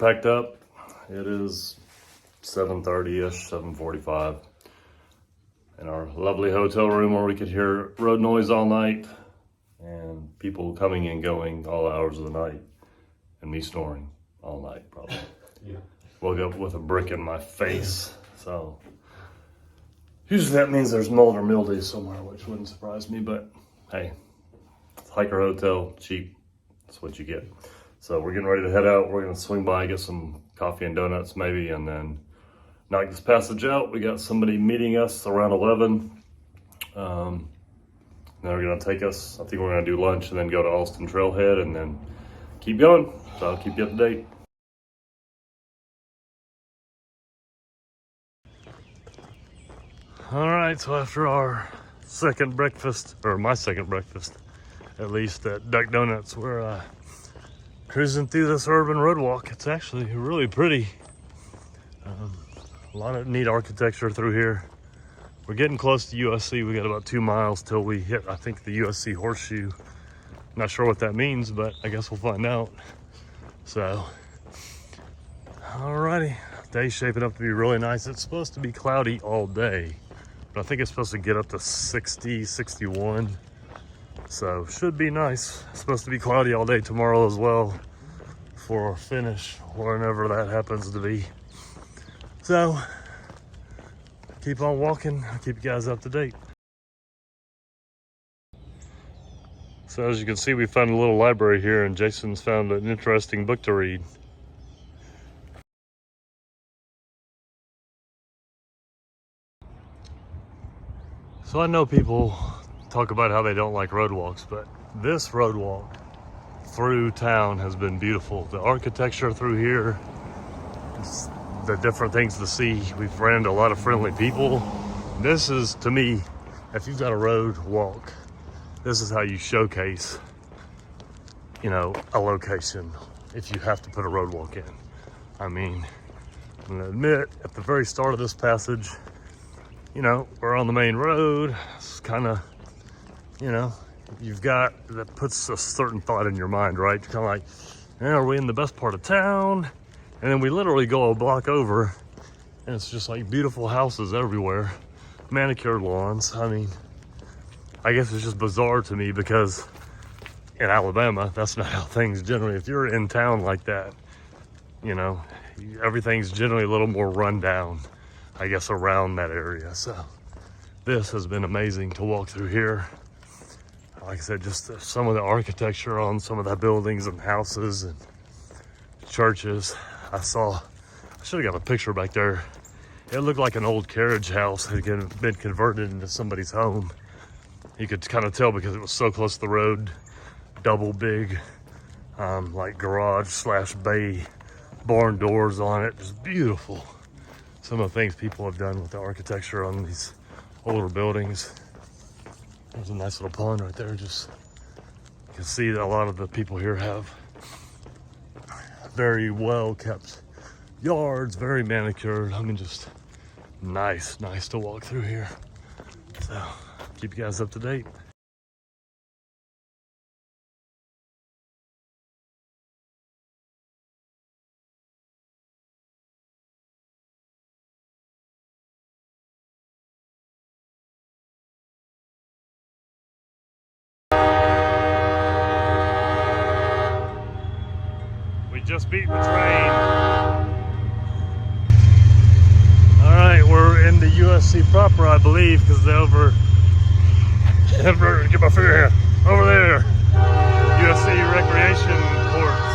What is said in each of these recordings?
packed up. It is 7:30-ish, 7:45. In our lovely hotel room where we could hear road noise all night and people coming and going all hours of the night and me snoring all night probably. Yeah. Woke up with a brick in my face. So usually that means there's mold or mildew somewhere, which wouldn't surprise me, but hey, it's a hiker hotel, cheap. That's what you get. So we're getting ready to head out. We're gonna swing by, get some coffee and donuts maybe, and then knock this passage out. We got somebody meeting us around 11. Then they're gonna take us, I think we're gonna do lunch and then go to Austin Trailhead and then keep going. So I'll keep you up to date. All right, so after our second breakfast, or my second breakfast, at least at Duck Donuts, we're cruising through this urban road walk. It's actually really pretty. A lot of neat architecture through here. We're getting close to USC. We got about 2 miles till we hit, I think, the USC horseshoe. Not sure what that means, but I guess we'll find out. So, alrighty, day's shaping up to be really nice. It's supposed to be cloudy all day, but I think it's supposed to get up to 60, 61. So should be nice. It's supposed to be cloudy all day tomorrow as well for our finish, whenever that happens to be. So keep on walking. I'll keep you guys up to date. So as you can see, we found a little library here and Jason's found an interesting book to read. So I know people talk about how they don't like road walks, but this road walk through town has been beautiful. The architecture through here, the different things to see. We've ran into a lot of friendly people. This is, to me, if you've got a road walk, this is how you showcase, you know, a location if you have to put a road walk in. I mean, I'm gonna admit, at the very start of this passage, you know, we're on the main road. It's kind of, you know, you've got, that puts a certain thought in your mind, right? You're kind of like, are we in the best part of town? And then we literally go a block over and it's just like beautiful houses everywhere, manicured lawns. I mean, I guess it's just bizarre to me because in Alabama, that's not how things generally, if you're in town like that, you know, everything's generally a little more run down, I guess, around that area. So this has been amazing to walk through here. Like I said, just some of the architecture on some of the buildings and houses and churches. I should have got a picture back there. It looked like an old carriage house had been converted into somebody's home. You could kind of tell because it was so close to the road. Double big, like garage / bay barn doors on it. Just beautiful. Some of the things people have done with the architecture on these older buildings. There's a nice little pond right there. Just, you can see that a lot of the people here have very well kept yards, very manicured. I mean, just nice to walk through here. So keep you guys up to date. Just beat the train. All right, we're in the USC proper, I believe, because they're over. Get my finger here. Over there, USC recreation courts.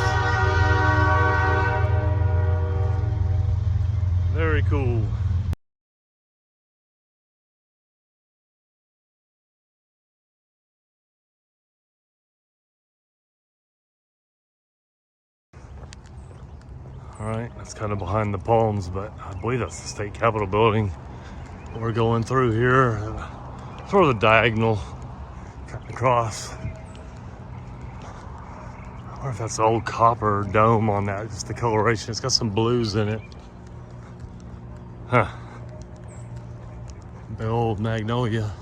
Very cool. All right, that's kind of behind the palms, but I believe that's the state capitol building. We're going through here, sort of the diagonal, cutting across. I wonder if that's the old copper dome on that, just the coloration. It's got some blues in it. Huh. The old magnolia.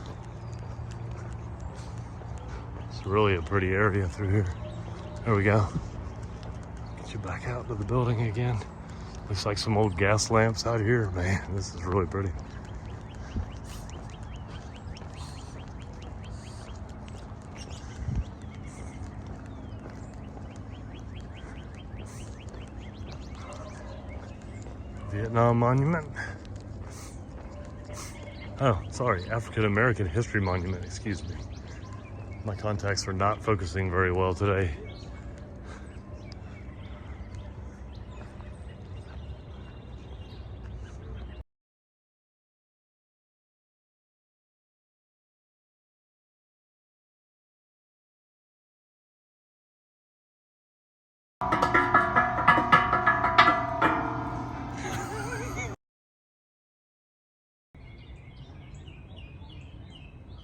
It's really a pretty area through here. There we go. Get you back out to the building again. Looks like some old gas lamps out here. Man, this is really pretty. Vietnam Monument. Oh, sorry, African American History Monument, excuse me. My contacts are not focusing very well today.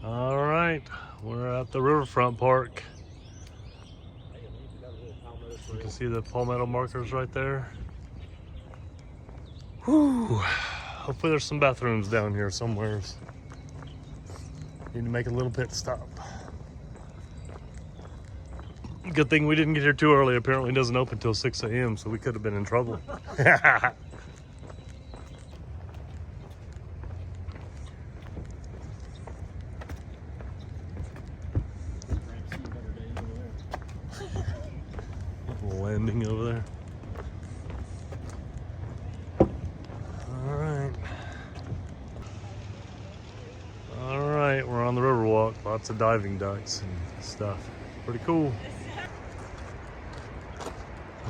All right, we're at the Riverfront Park. You can see the Palmetto markers right there. Whew. Hopefully there's some bathrooms down here somewhere. Need to make a little pit stop. Good thing we didn't get here too early. Apparently it doesn't open till 6 a.m. so we could have been in trouble. Landing over there. All right, we're on the Riverwalk. Lots of diving ducks and stuff. Pretty cool.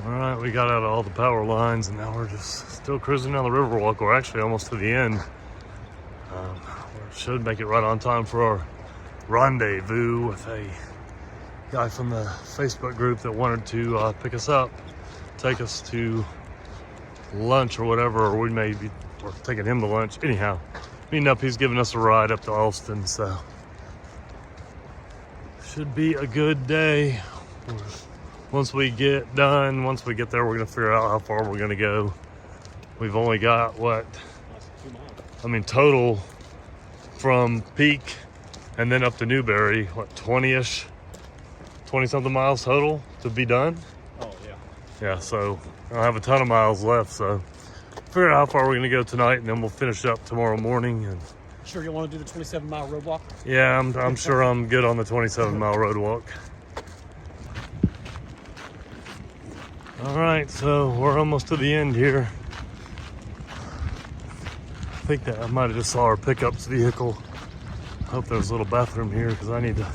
All right, we got out of all the power lines and now we're just still cruising down the Riverwalk. We're actually almost to the end. We should make it right on time for our rendezvous with a guy from the Facebook group that wanted to pick us up, take us to lunch or whatever, or we may be or taking him to lunch. Anyhow, meeting up, he's giving us a ride up to Alston, so should be a good day. Once we get done, once we get there, we're gonna figure out how far we're gonna go. We've only got what? I mean, total from Peak and then up to Newberry, what, 20-ish? 20-something miles total to be done. Oh, yeah. Yeah, so I don't have a ton of miles left, so figure out how far we're gonna go tonight, and then we'll finish up tomorrow morning. And sure you want to do the 27-mile road walk? yeah, I'm sure I'm good on the 27-mile road walk. All right, so we're almost to the end here. I think that I might have just saw our pickups vehicle. I hope there's a little bathroom here because I need to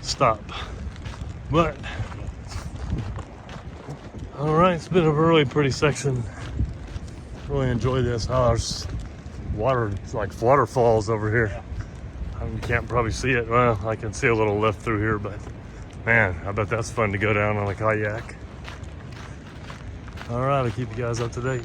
stop. But all right, it's been a really pretty section. Really enjoy this. Oh, there's water, it's like waterfalls over here. You can't probably see it. Well, I can see a little lift through here, but man, I bet that's fun to go down on a kayak. All right, I'll keep you guys up to date.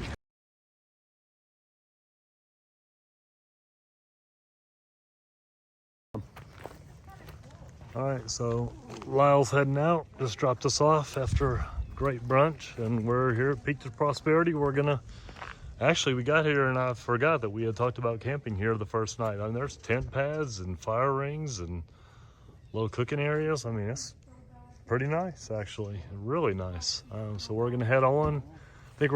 All right, so Lyle's heading out. Just dropped us off after a great brunch, and we're here at Peak to Prosperity. We're gonna, actually we got here and I forgot that we had talked about camping here the first night. I mean, there's tent pads and fire rings and little cooking areas. I mean, it's pretty nice, actually, really nice. So we're gonna head on. I think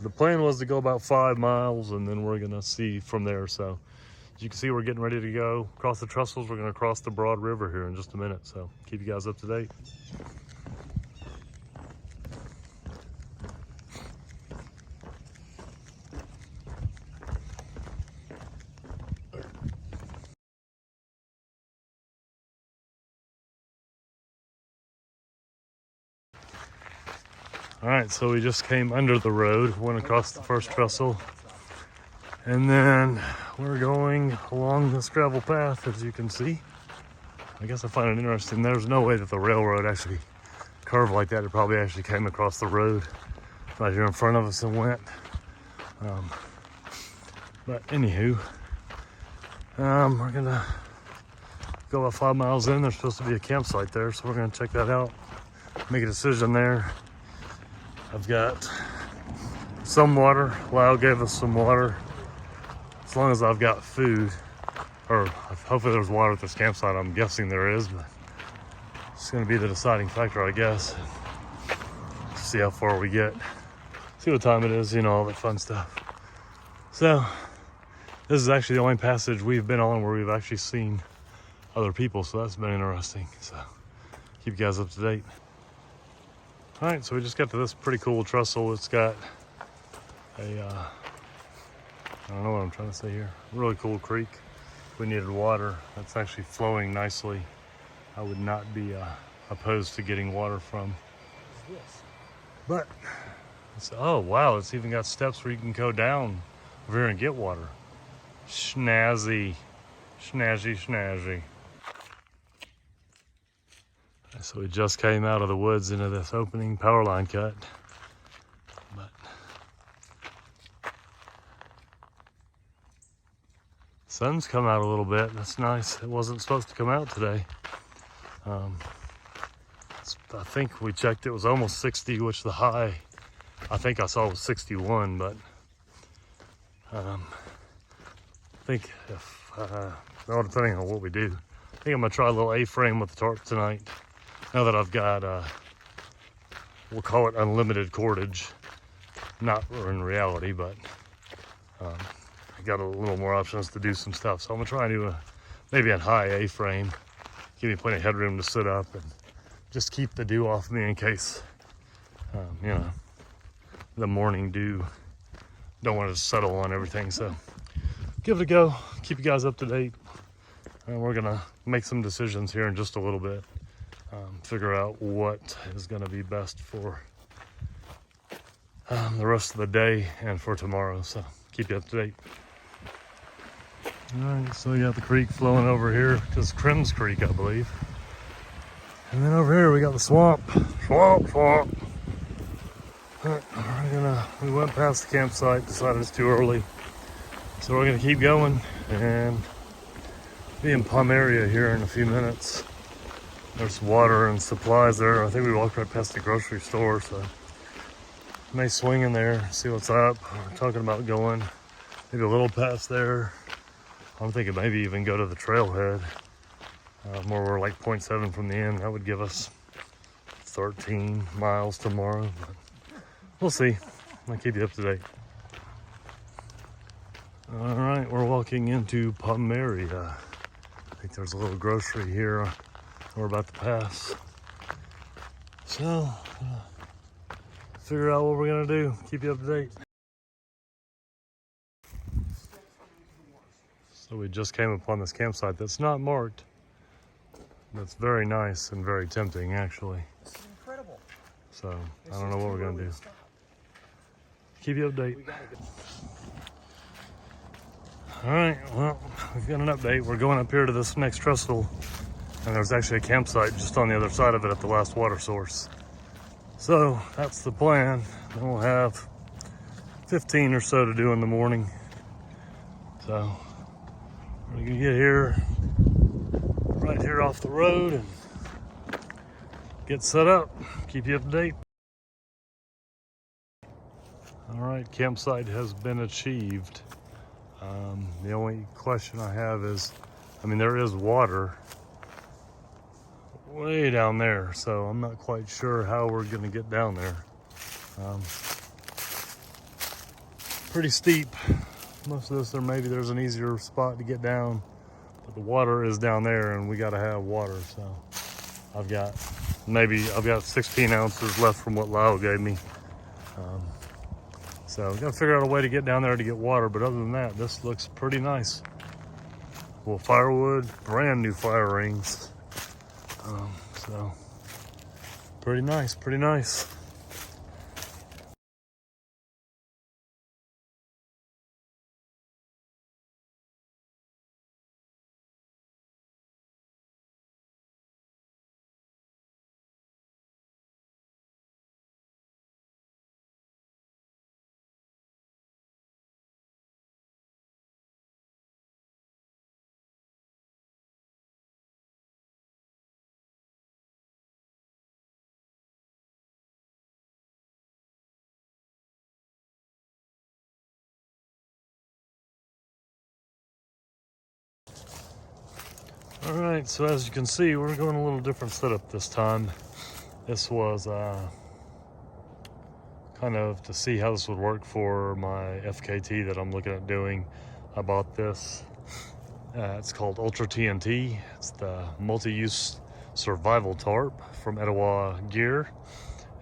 the plan was to go about 5 miles and then we're gonna see from there. So as you can see, we're getting ready to go across the trestles. We're gonna cross the Broad River here in just a minute. So keep you guys up to date. All right, so we just came under the road, went across the first trestle, and then we're going along this gravel path, as you can see. I guess I find it interesting. There's no way that the railroad actually curved like that. It probably actually came across the road right here in front of us and went. But anywho, we're gonna go about 5 miles in. There's supposed to be a campsite there, so we're gonna check that out, make a decision there. I've got some water. Lyle gave us some water. As long as I've got food, or hopefully there's water at this campsite. I'm guessing there is, but it's going to be the deciding factor, I guess. see how far we get, see what time it is, you know, all that fun stuff. So this is actually the only passage we've been on where we've actually seen other people, so that's been interesting. So keep you guys up to date. All right, so we just got to this pretty cool trestle. It's got a I don't know what I'm trying to say here, really cool creek. If we needed water, that's actually flowing nicely. I would not be opposed to getting water from. But it's, oh wow, it's even got steps where you can go down over here and get water. Snazzy, snazzy, snazzy. So we just came out of the woods into this opening power line cut. But sun's come out a little bit. That's nice. It wasn't supposed to come out today. I think we checked, it was almost 60, which the high I think I saw was 61, but I think if, well, depending on what we do, I think I'm gonna try a little A-frame with the tarp tonight. Now that I've got, we'll call it unlimited cordage, not in reality, but I got a little more options to do some stuff. So I'm gonna try and do maybe a high A-frame, give me plenty of headroom to sit up and just keep the dew off me in case, you know, the morning dew. Don't want to settle on everything, so give it a go. Keep you guys up to date. And we're gonna make some decisions here in just a little bit. Figure out what is gonna be best for the rest of the day and for tomorrow. So keep you up to date. All right, so we got the creek flowing over here, just Crims Creek, I believe. And then over here we got the swamp. Swamp. All right, we went past the campsite, decided it's too early. So we're gonna keep going and be in Palmetto here in a few minutes. There's water and supplies there. I think we walked right past the grocery store, so may swing in there, see what's up. We're talking about going maybe a little past there. I'm thinking maybe even go to the trailhead. More we're like 0.7 from the end. That would give us 13 miles tomorrow, but we'll see. I'll keep you up to date. All right, we're walking into Palmetto. I think there's a little grocery here we're about to pass. So, figure out what we're gonna do. Keep you up to date. So we just came upon this campsite that's not marked. That's very nice and very tempting, actually. This is incredible. So I don't know what we're gonna do. Keep you updated. All right, well, we've got an update. We're going up here to this next trestle, and there's actually a campsite just on the other side of it at the last water source. So that's the plan. Then we'll have 15 or so to do in the morning. So we're gonna get here, right here off the road, and get set up. Keep you up to date. All right, campsite has been achieved. The only question I have is, I mean, there is water way down there, so I'm not quite sure how we're gonna get down there. Pretty steep. Most of this, there's an easier spot to get down, but the water is down there and we gotta have water. So I've got 16 ounces left from what Lyle gave me. So we gotta figure out a way to get down there to get water, but other than that, this looks pretty nice. Well, firewood, brand new fire rings. So pretty nice, pretty nice. All right, so as you can see, we're going a little different setup this time. This was kind of to see how this would work for my FKT that I'm looking at doing. I bought this. It's called Ultra TNT. It's the multi-use survival tarp from Etowah Gear.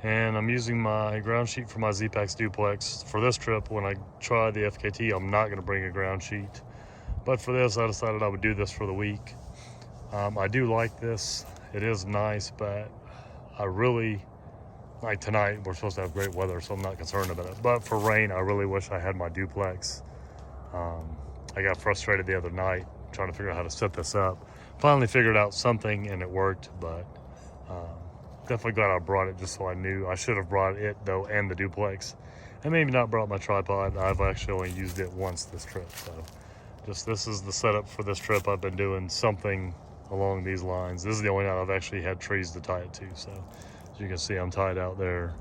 And I'm using my ground sheet for my Z-Packs duplex. For this trip, when I try the FKT, I'm not gonna bring a ground sheet. But for this, I decided I would do this for the week. I do like this. It is nice, but I really, like tonight, we're supposed to have great weather, so I'm not concerned about it. But for rain, I really wish I had my duplex. I got frustrated the other night trying to figure out how to set this up. Finally figured out something and it worked, but definitely glad I brought it just so I knew. I should have brought it though and the duplex. And maybe not brought my tripod. I've actually only used it once this trip. So just this is the setup for this trip. I've been doing something along these lines. This is the only night I've actually had trees to tie it to. So as you can see, I'm tied out there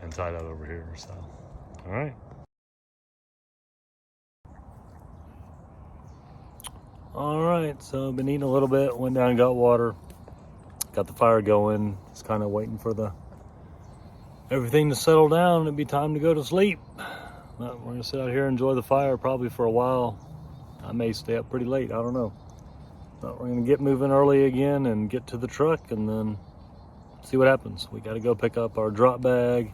and tied out over here. So, all right. All right, so I've been eating a little bit, went down and got water, got the fire going, just kind of waiting for everything to settle down. It'd be time to go to sleep. But we're gonna sit out here and enjoy the fire probably for a while. I may stay up pretty late, I don't know. But we're gonna get moving early again and get to the truck and then see what happens. We gotta go pick up our drop bag,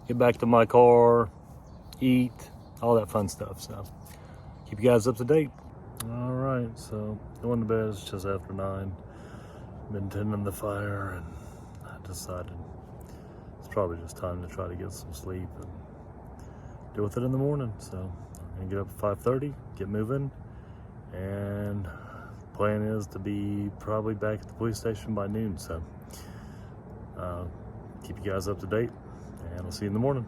get back to my car, eat, all that fun stuff. So keep you guys up to date. All right, so going to bed. It's just after 9. Been tending the fire and I decided it's probably just time to try to get some sleep and deal with it in the morning. So I'm gonna get up at 5:30, get moving, and the plan is to be probably back at the police station by noon. So keep you guys up to date and I'll see you in the morning.